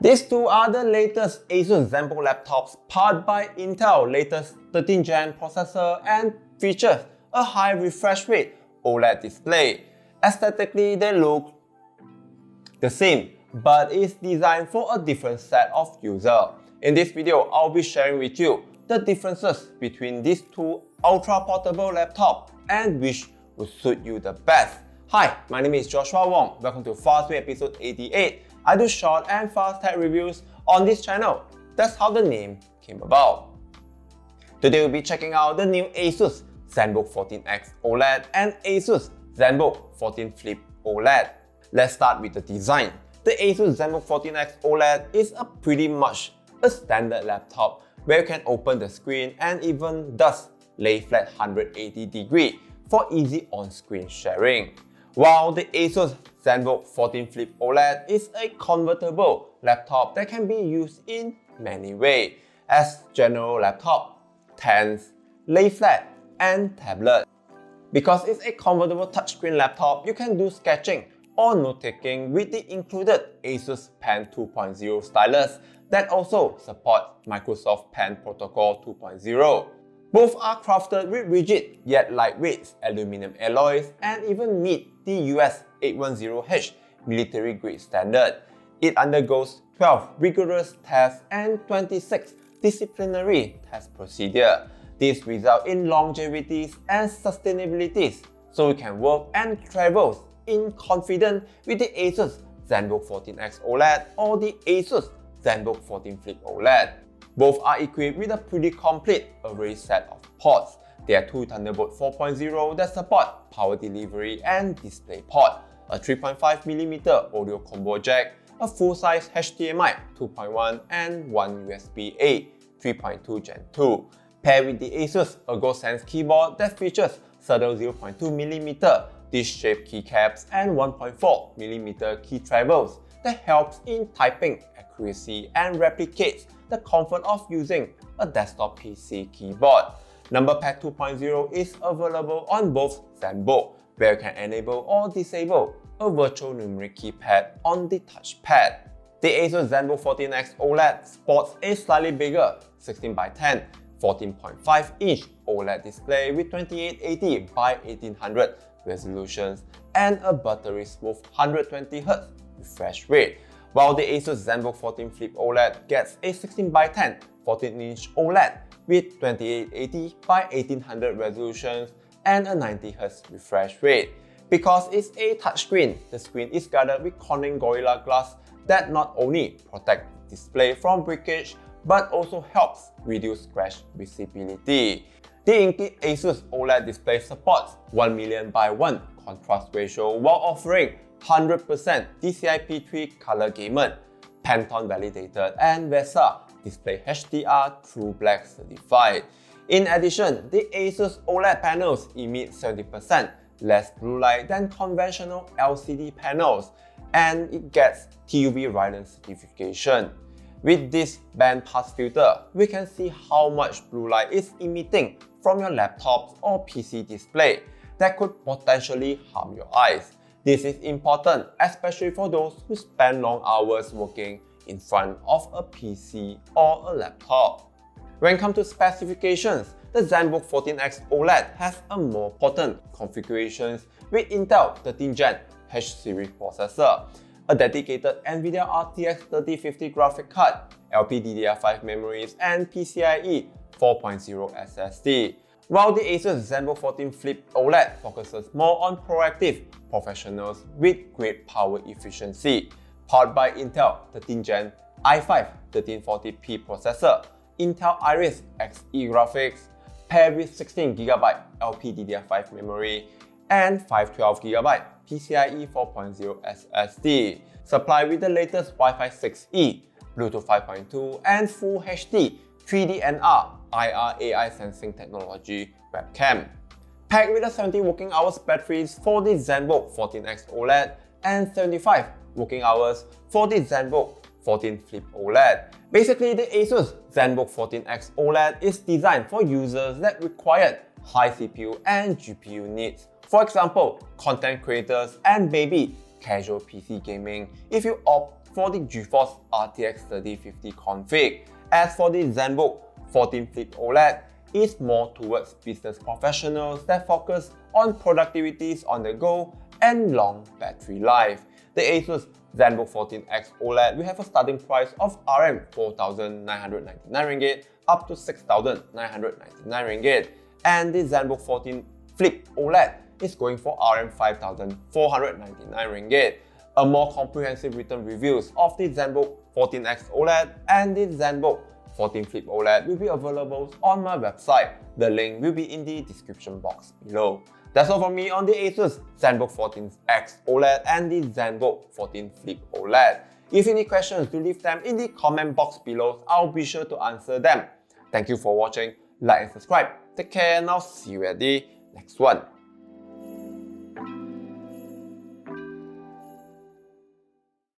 These two are the latest ASUS Zenbook laptops powered by Intel latest 13th Gen processor and features a high refresh rate OLED display. Aesthetically, they look the same, but it's designed for a different set of users. In this video, I'll be sharing with you the differences between these two ultra-portable laptops and which would suit you the best. Hi, my name is Joshua Wong. Welcome to Fastway episode 88. I do short and fast tech reviews on this channel. That's how the name came about. Today we'll be checking out the new ASUS Zenbook 14X OLED and ASUS Zenbook 14 Flip OLED. Let's start with the design. The ASUS Zenbook 14X OLED is pretty much a standard laptop where you can open the screen and even thus lay flat 180 degrees for easy on-screen sharing. While the ASUS Zenbook 14 Flip OLED is a convertible laptop that can be used in many ways, as general laptop, stands, lay flat, and tablet. Because it's a convertible touchscreen laptop, you can do sketching or note-taking with the included ASUS Pen 2.0 stylus that also supports Microsoft Pen Protocol 2.0. Both are crafted with rigid yet lightweight aluminum alloys and even meet the US 810H military grade standard. It undergoes 12 rigorous tests and 26 disciplinary test procedures. This results in longevity and sustainability, so you can work and travel in confidence with the ASUS Zenbook 14X OLED or the ASUS Zenbook 14 Flip OLED. Both are equipped with a pretty complete array set of ports. There are two Thunderbolt 4.0 that support power delivery and display port, a 3.5mm audio combo jack, a full-size HDMI 2.1 and one USB-A 3.2 Gen 2, paired with the ASUS ErgoSense keyboard that features subtle 0.2mm disc-shaped keycaps and 1.4mm key travels that helps in typing accuracy and replicates the comfort of using a desktop PC keyboard. Number Pad 2.0 is available on both Zenbook, where you can enable or disable a virtual numeric keypad on the touchpad. The ASUS Zenbook 14X OLED sports a slightly bigger 16x10, 14.5-inch OLED display with 2880 by 1800 resolutions and a buttery-smooth 120Hz refresh rate, while the ASUS Zenbook 14 Flip OLED gets a 16x10, 14-inch OLED with 2880 by 1800 resolutions and a 90Hz refresh rate. Because it's a touchscreen, the screen is guarded with Corning Gorilla Glass that not only protects the display from breakage but also helps reduce scratch visibility. The inky ASUS OLED display supports 1,000,000:1 contrast ratio while offering 100% DCI-P3 color gamut, Pantone validated and VESA display HDR True Black certified. In addition, the ASUS OLED panels emit 70% less blue light than conventional LCD panels, and it gets TUV Radiance certification. With this bandpass filter, we can see how much blue light is emitting from your laptop or PC display that could potentially harm your eyes. This is important, especially for those who spend long hours working in front of a PC or a laptop. When it comes to specifications, the Zenbook 14X OLED has a more potent configurations with Intel 13th Gen H series processor, a dedicated NVIDIA RTX 3050 graphic card, LPDDR5 memories, and PCIe 4.0 SSD. While the ASUS Zenbook 14 Flip OLED focuses more on proactive professionals with great power efficiency, powered by Intel 13th Gen i5 1340p processor, Intel Iris Xe graphics, paired with 16GB LPDDR5 memory and 512GB PCIe 4.0 SSD, supplied with the latest Wi-Fi 6E, Bluetooth 5.2 and Full HD 3D&R IR AI sensing technology webcam. Packed with a 70 working hours batteries for the Zenbook 14X OLED and 75 working hours for the Zenbook 14 Flip OLED. Basically, the ASUS Zenbook 14X OLED is designed for users that require high CPU and GPU needs. For example, content creators and maybe casual PC gaming if you opt for the GeForce RTX 3050 config. As for the Zenbook 14 Flip OLED, it's more towards business professionals that focus on productivities on the go and long battery life. The ASUS Zenbook 14X OLED will have a starting price of Rm 4,999 ringgit up to 6,999 ringgit, and the Zenbook 14 Flip OLED is going for Rm 5,499 ringgit. A more comprehensive written reviews of the Zenbook 14X OLED and the Zenbook 14 Flip OLED will be available on my website. The link will be in the description box below. That's all from me on the ASUS Zenbook 14X OLED and the Zenbook 14 Flip OLED. If you need questions, do leave them in the comment box below. I'll be sure to answer them. Thank you for watching. Like and subscribe. Take care and I'll see you at the next one.